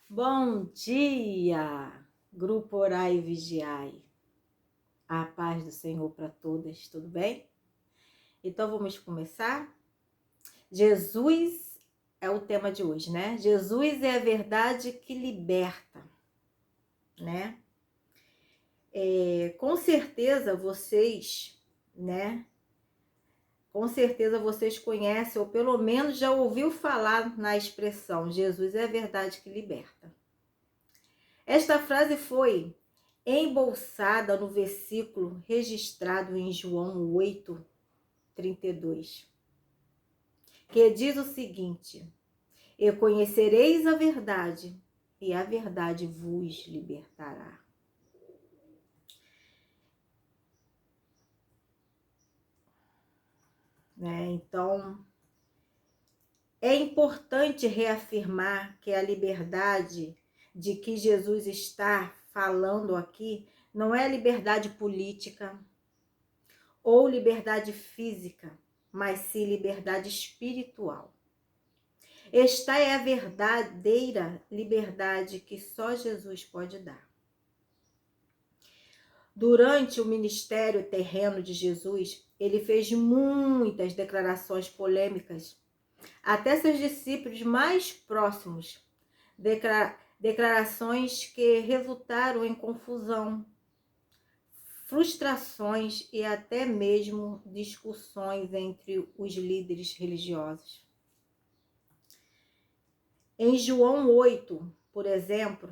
Bom dia, grupo Orai e Vigiai. A paz do Senhor para todas, tudo bem? Então vamos começar? Jesus é o tema de hoje, né? Jesus é a verdade que liberta, né? Com certeza vocês, né? Com certeza vocês conhecem, ou pelo menos já ouviu falar na expressão Jesus é a verdade que liberta. Esta frase foi embolsada no versículo registrado em João 8:32, que diz o seguinte: e conhecereis a verdade, e a verdade vos libertará. Então, é importante reafirmar que a liberdade de que Jesus está falando aqui não é liberdade política ou liberdade física, mas sim liberdade espiritual. Esta é a verdadeira liberdade que só Jesus pode dar. Durante o ministério terreno de Jesus, ele fez muitas declarações polêmicas. Até seus discípulos mais próximos, declarações que resultaram em confusão, frustrações e até mesmo discussões entre os líderes religiosos. Em João 8, por exemplo,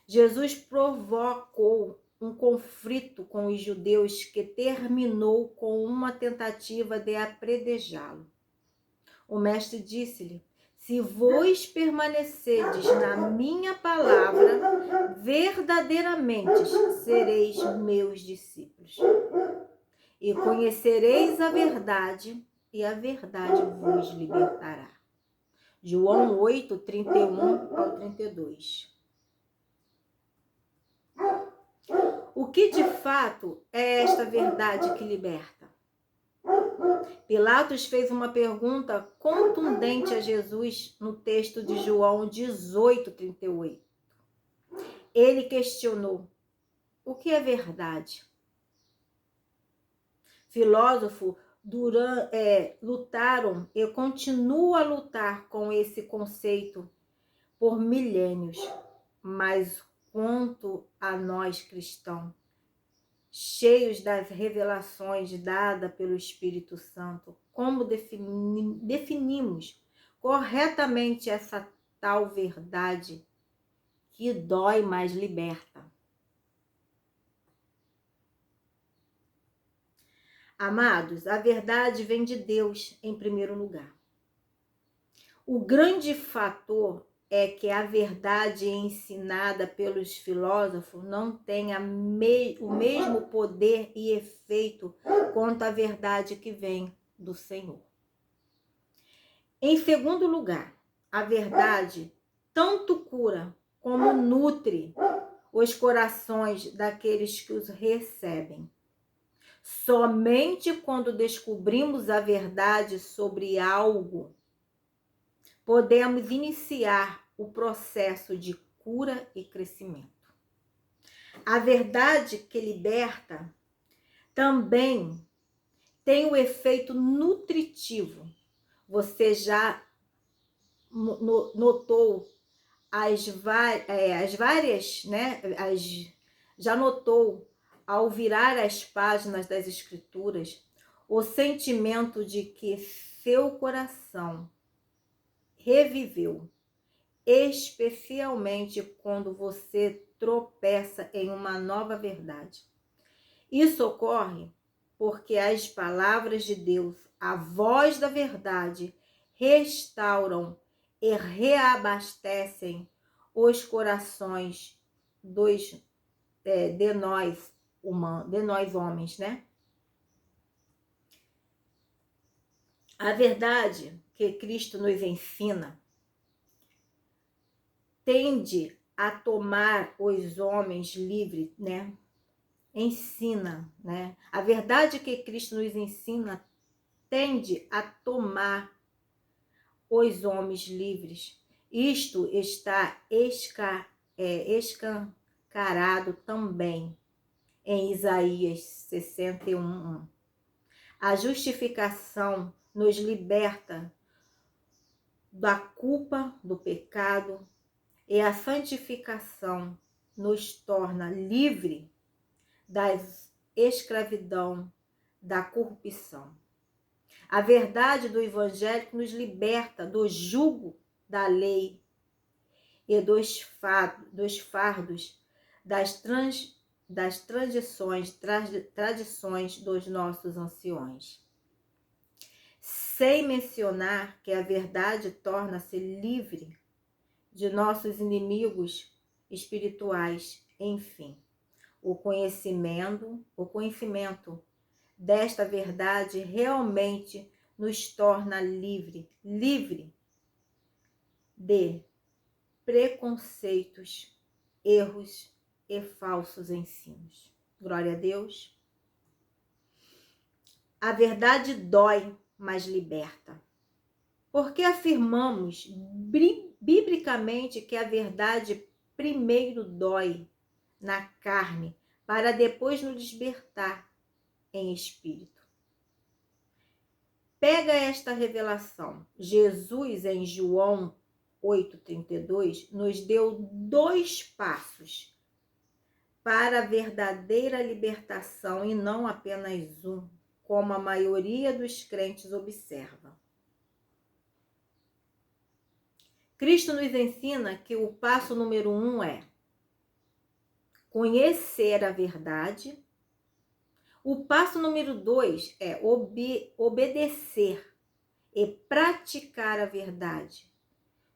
Jesus provocou um conflito com os judeus que terminou com uma tentativa de apredejá-lo. O mestre disse-lhe: se vós permanecerdes na minha palavra, verdadeiramente sereis meus discípulos. E conhecereis a verdade, e a verdade vos libertará. João 8, 31 ao 32. O que de fato é esta verdade que liberta? Pilatos fez uma pergunta contundente a Jesus no texto de João 18, 38. Ele questionou: o que é verdade? Filósofos lutaram e continuam a lutar com esse conceito por milênios, mas quanto a nós cristãos, cheios das revelações dadas pelo Espírito Santo, como definimos corretamente essa tal verdade que dói, mas liberta? Amados, a verdade vem de Deus em primeiro lugar. O grande fator é que a verdade ensinada pelos filósofos não tem o mesmo poder e efeito quanto a verdade que vem do Senhor. Em segundo lugar, a verdade tanto cura como nutre os corações daqueles que os recebem. Somente quando descobrimos a verdade sobre algo, podemos iniciar o processo de cura e crescimento. A verdade que liberta também tem o efeito nutritivo. Você já notou as várias, né? Já notou ao virar as páginas das Escrituras o sentimento de que seu coração reviveu, especialmente quando você tropeça em uma nova verdade. Isso ocorre porque as palavras de Deus, a voz da verdade, restauram e reabastecem os corações de nós homens, né? A verdade que Cristo nos ensina tende a tomar os homens livres, né? Ensina, né? A verdade que Cristo nos ensina tende a tomar os homens livres Isto está escancarado também em Isaías 61:1. A justificação nos liberta da culpa do pecado e a santificação nos torna livre da escravidão, da corrupção. A verdade do Evangelho nos liberta do jugo da lei e dos fardos das tradições dos nossos anciões. Sem mencionar que a verdade torna-se livre de nossos inimigos espirituais. Enfim, o conhecimento desta verdade realmente nos torna livre de preconceitos, erros e falsos ensinos. Glória a Deus. A verdade dói, mas liberta. Porque afirmamos biblicamente que a verdade primeiro dói na carne, para depois nos libertar em espírito. Pega esta revelação. Jesus, em João 8,32, nos deu 2 passos para a verdadeira libertação e não apenas um, como a maioria dos crentes observa. Cristo nos ensina que o passo número 1 é conhecer a verdade. O passo número 2 é obedecer e praticar a verdade,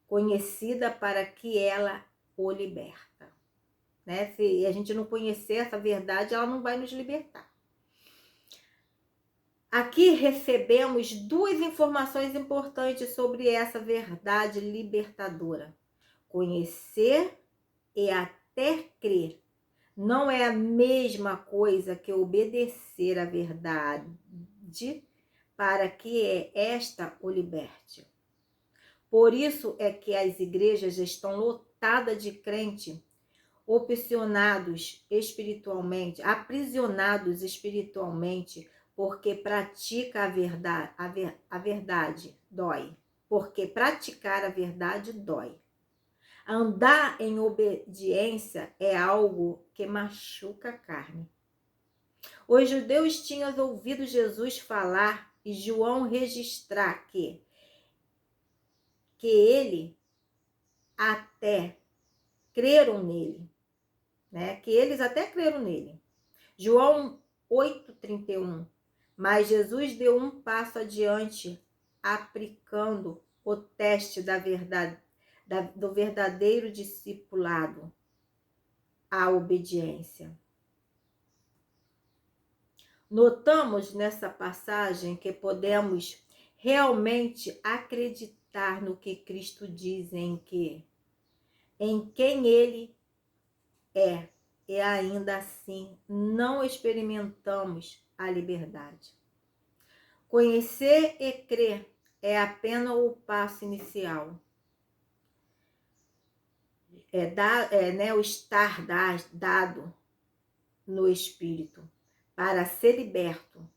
conhecida para que ela o liberta. Né? Se a gente não conhecer essa verdade, ela não vai nos libertar. Aqui recebemos 2 informações importantes sobre essa verdade libertadora. Conhecer e até crer não é a mesma coisa que obedecer à verdade para que esta o liberte. Por isso é que as igrejas estão lotadas de crentes opcionados espiritualmente, aprisionados espiritualmente, porque pratica a verdade dói. Porque praticar a verdade dói. Andar em obediência é algo que machuca a carne. Os judeus tinham ouvido Jesus falar e João registrar que ele até creram nele, né? Que eles até creram nele. João 8,31. Mas Jesus deu um passo adiante, aplicando o teste da verdade, do verdadeiro discipulado, a obediência. Notamos nessa passagem que podemos realmente acreditar no que Cristo diz em quem ele é, e ainda assim não experimentamos a liberdade. Conhecer e crer é apenas o passo inicial. O estar dado no Espírito. Para ser liberto,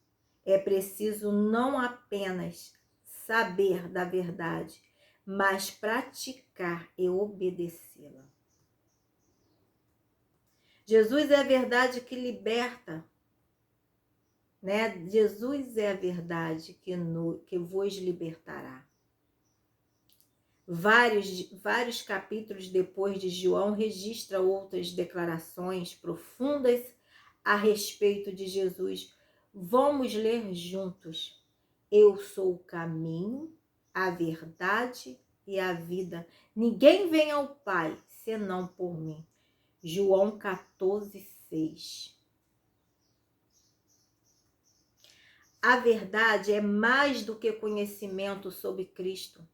é preciso não apenas saber da verdade, mas praticar e obedecê-la. Jesus é a verdade que liberta, né? Jesus é a verdade que vos libertará. Vários capítulos depois de João registra outras declarações profundas a respeito de Jesus. Vamos ler juntos. Eu sou o caminho, a verdade e a vida. Ninguém vem ao Pai senão por mim. João 14,6. A verdade é mais do que conhecimento sobre Cristo.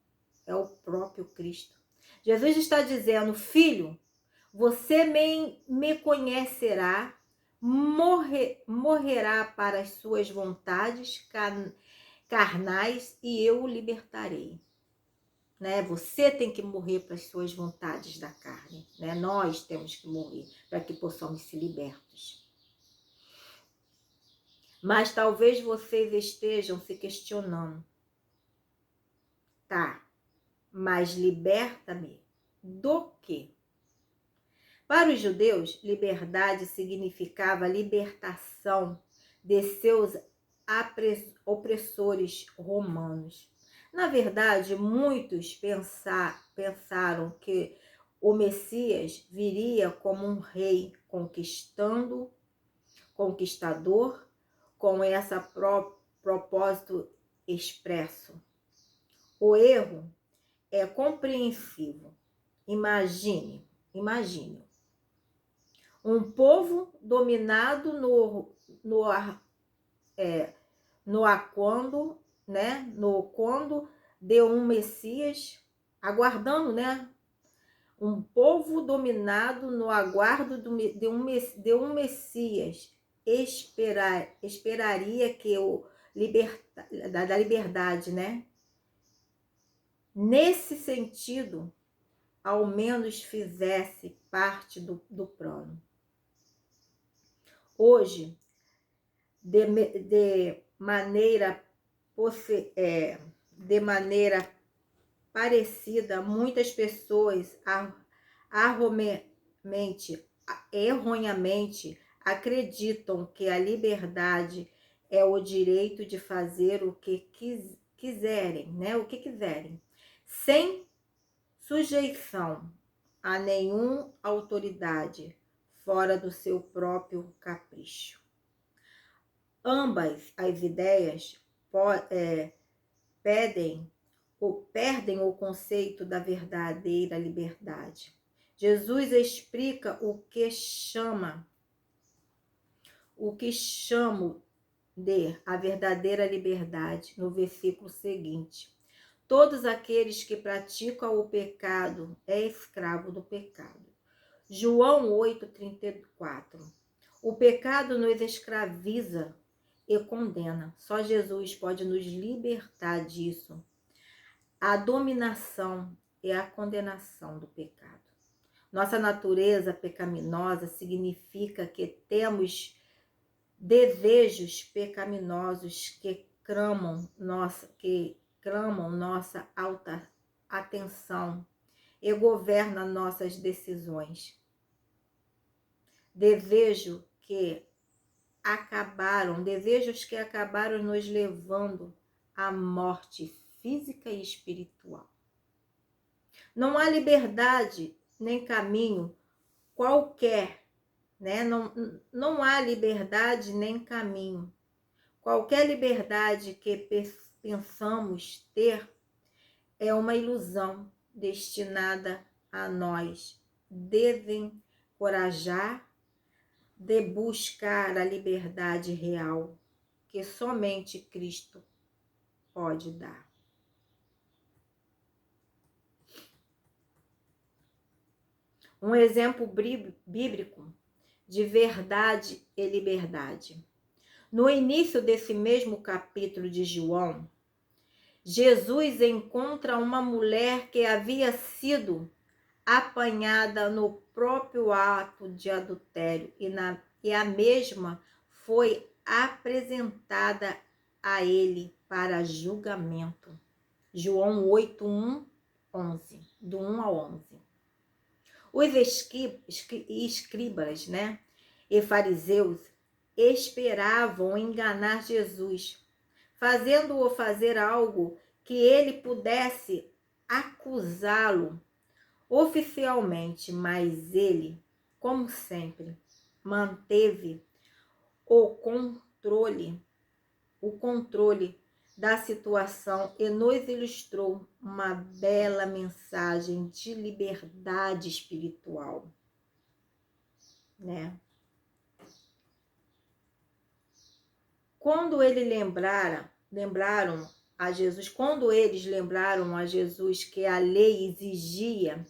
É o próprio Cristo. Jesus está dizendo, filho, você me conhecerá, morrerá para as suas vontades carnais e eu o libertarei. né? Você tem que morrer para as suas vontades da carne, né? Nós temos que morrer para que possamos ser libertos. Mas talvez vocês estejam se questionando, tá? Mas liberta-me do quê? Para os judeus, liberdade significava libertação de seus opressores romanos. Na verdade, muitos pensaram que o Messias viria como um rei conquistador, com esse propósito expresso. O erro é compreensível. Imagine um povo dominado quando de um Messias, aguardando, né? Um povo dominado no aguardo de um Messias esperaria que da liberdade, né? Nesse sentido, ao menos fizesse parte do plano. Hoje, de maneira parecida, muitas pessoas erroneamente acreditam que a liberdade é o direito de fazer o que quiserem, né? O que quiserem, sem sujeição a nenhuma autoridade, fora do seu próprio capricho. Ambas as ideias perdem o conceito da verdadeira liberdade. Jesus explica o que chamo de a verdadeira liberdade no versículo seguinte. Todos aqueles que praticam o pecado é escravo do pecado. João 8,34. O pecado nos escraviza e condena. Só Jesus pode nos libertar disso. A dominação e a condenação do pecado. Nossa natureza pecaminosa significa que temos desejos pecaminosos que clamam nossa alta atenção e governam nossas decisões. Desejos que acabaram nos levando à morte física e espiritual. Não há liberdade nem caminho qualquer, né? Não há liberdade nem caminho. Qualquer liberdade que pensamos ter é uma ilusão destinada a nós desencorajar de buscar a liberdade real que somente Cristo pode dar. Um exemplo bíblico de verdade e liberdade. No início desse mesmo capítulo de João, Jesus encontra uma mulher que havia sido apanhada no próprio ato de adultério e a mesma foi apresentada a ele para julgamento. João 8, 11, do 1 ao 11. Os escribas, né, e fariseus esperavam enganar Jesus, fazendo-o fazer algo que ele pudesse acusá-lo oficialmente, mas ele, como sempre, manteve o controle da situação e nos ilustrou uma bela mensagem de liberdade espiritual, né? Quando eles lembraram a Jesus que a lei exigia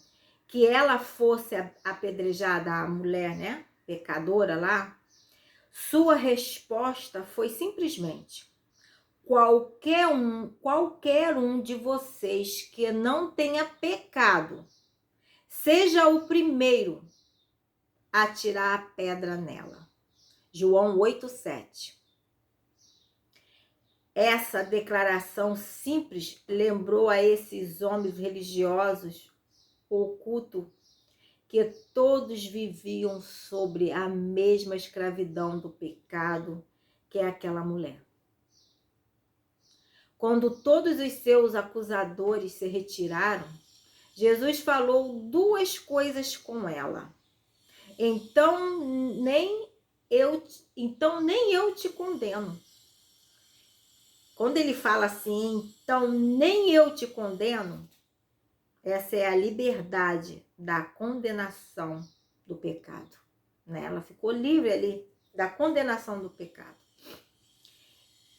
que ela fosse apedrejada, a mulher, né, pecadora lá, sua resposta foi simplesmente: qualquer um de vocês que não tenha pecado, seja o primeiro a tirar a pedra nela. João 8:7. Essa declaração simples lembrou a esses homens religiosos o culto que todos viviam sobre a mesma escravidão do pecado que é aquela mulher. Quando todos os seus acusadores se retiraram, Jesus falou duas coisas com ela. Então nem eu te condeno. Quando ele fala assim, então nem eu te condeno, essa é a liberdade da condenação do pecado, né? Ela ficou livre ali da condenação do pecado.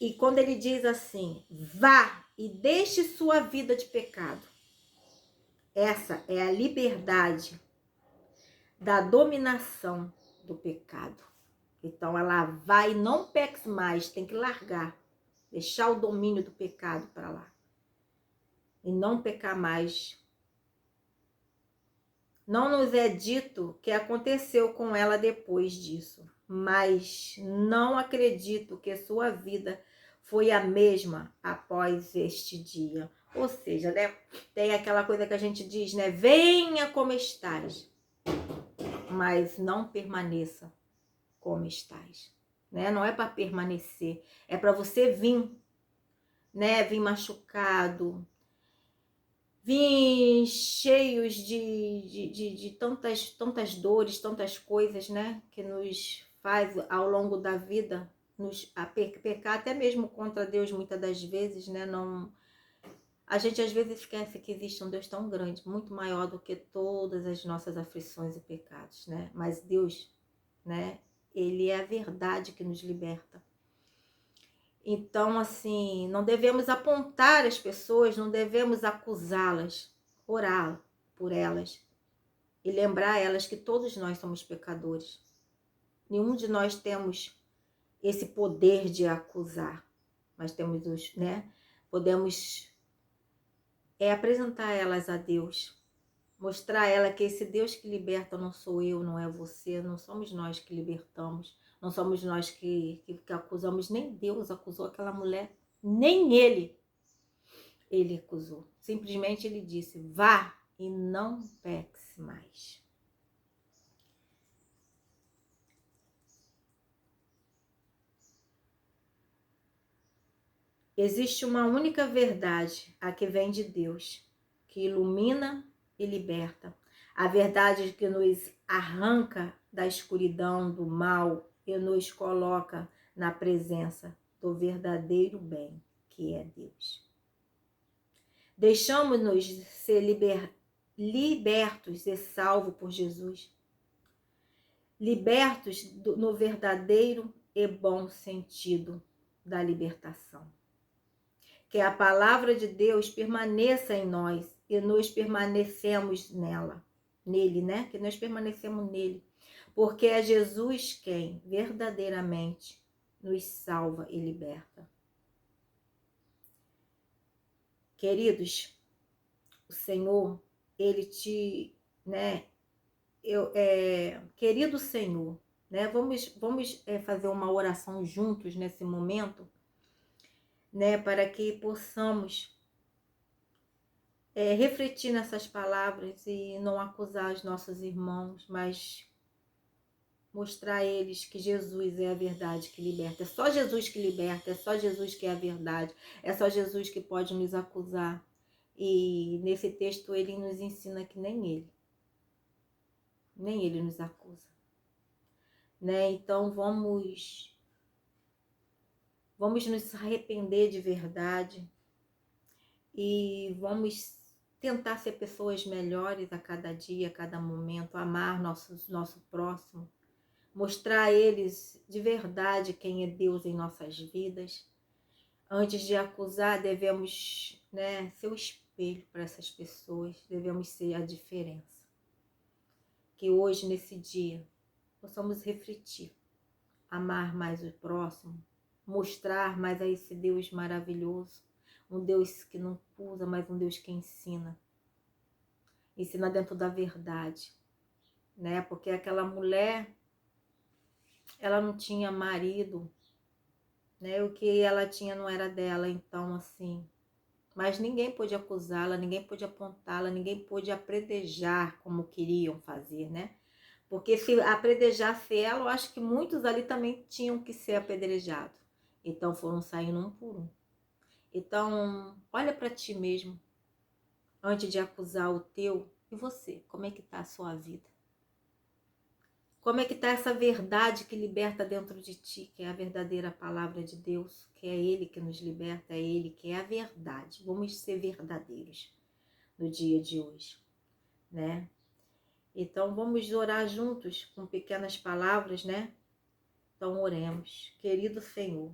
E quando ele diz assim, vá e deixe sua vida de pecado, essa é a liberdade da dominação do pecado. Então ela vai e não peque mais, tem que largar, deixar o domínio do pecado para lá e não pecar mais. Não nos é dito o que aconteceu com ela depois disso, mas não acredito que sua vida foi a mesma após este dia. Ou seja, né, tem aquela coisa que a gente diz, né? Venha como estás, mas não permaneça como estás, né? Não é para permanecer, é para você vir, né? Vir machucado, vim cheios de tantas dores, tantas coisas, né? Que nos faz ao longo da vida nos pecar até mesmo contra Deus muitas das vezes, né? Não, a gente às vezes esquece que existe um Deus tão grande, muito maior do que todas as nossas aflições e pecados, né? Mas Deus, né? Ele é a verdade que nos liberta. Então, assim, não devemos apontar as pessoas, não devemos acusá-las, orar por elas e lembrar elas que todos nós somos pecadores. Nenhum de nós temos esse poder de acusar, mas temos os, né? Podemos apresentar elas a Deus, mostrar a ela que esse Deus que liberta não sou eu, não é você, não somos nós que libertamos. Não somos nós que acusamos, nem Deus acusou aquela mulher, nem ele acusou. Simplesmente ele disse, vá e não peques mais. Existe uma única verdade, a que vem de Deus, que ilumina e liberta. A verdade que nos arranca da escuridão, do mal e nos coloca na presença do verdadeiro bem, que é Deus. Deixamos-nos ser libertos e salvos por Jesus. Libertos no verdadeiro e bom sentido da libertação. Que a palavra de Deus permaneça em nós e nós permanecemos nele, né? Que nós permanecemos nele. Porque é Jesus quem verdadeiramente nos salva e liberta. Queridos, o Senhor, ele te, né? Querido Senhor, né? Vamos fazer uma oração juntos nesse momento, né? Para que possamos refletir nessas palavras e não acusar os nossos irmãos, mas mostrar a eles que Jesus é a verdade que liberta. É só Jesus que liberta, é só Jesus que é a verdade, é só Jesus que pode nos acusar. E nesse texto ele nos ensina que nem ele nos acusa, né? Então vamos nos arrepender de verdade e vamos tentar ser pessoas melhores a cada dia, a cada momento, amar nosso próximo, mostrar a eles de verdade quem é Deus em nossas vidas. Antes de acusar, devemos, né, ser o espelho para essas pessoas, devemos ser a diferença. Que hoje, nesse dia, possamos refletir, amar mais o próximo, mostrar mais a esse Deus maravilhoso, um Deus que não usa, mas um Deus que ensina. Ensina dentro da verdade, né? Porque aquela mulher, ela não tinha marido, né? O que ela tinha não era dela, então assim. Mas ninguém pôde acusá-la, ninguém pôde apontá-la, ninguém pôde apredejar como queriam fazer, né? Porque se apredejasse ela, eu acho que muitos ali também tinham que ser apedrejados. Então foram saindo um por um. Então, olha para ti mesmo, antes de acusar o teu. E você, como é que tá a sua vida? Como é que está essa verdade que liberta dentro de ti, que é a verdadeira palavra de Deus, que é Ele que nos liberta, é Ele que é a verdade. Vamos ser verdadeiros no dia de hoje, né? Então vamos orar juntos com pequenas palavras, né? Então oremos. Querido Senhor,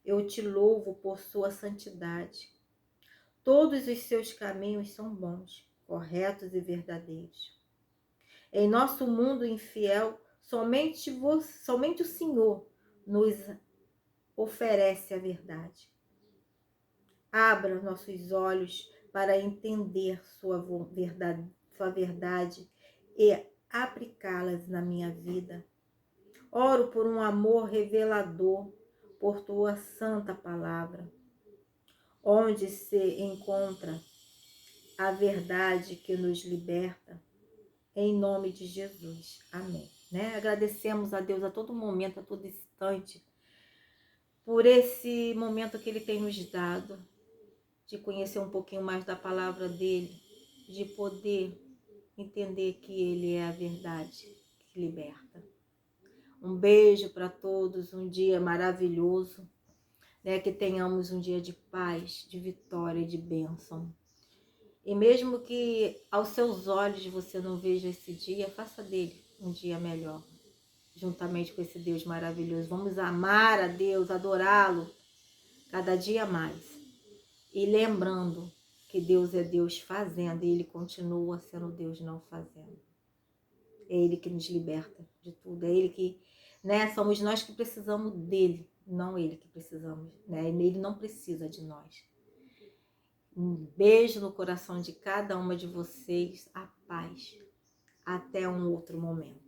eu te louvo por sua santidade. Todos os seus caminhos são bons, corretos e verdadeiros. Em nosso mundo infiel, somente o Senhor nos oferece a verdade. Abra nossos olhos para entender sua verdade e aplicá-las na minha vida. Oro por um amor revelador por tua santa palavra, onde se encontra a verdade que nos liberta. Em nome de Jesus. Amém. Né? Agradecemos a Deus a todo momento, a todo instante, por esse momento que Ele tem nos dado, de conhecer um pouquinho mais da palavra dEle, de poder entender que Ele é a verdade que liberta. Um beijo para todos, um dia maravilhoso, né? Que tenhamos um dia de paz, de vitória e de bênção. E mesmo que aos seus olhos você não veja esse dia, faça dele um dia melhor, juntamente com esse Deus maravilhoso. Vamos amar a Deus, adorá-lo cada dia mais. E lembrando que Deus é Deus fazendo e Ele continua sendo Deus não fazendo. É Ele que nos liberta de tudo, é Ele que, né, somos nós que precisamos dEle, não Ele que precisamos, né? Ele não precisa de nós. Um beijo no coração de cada uma de vocês. A paz. Até um outro momento.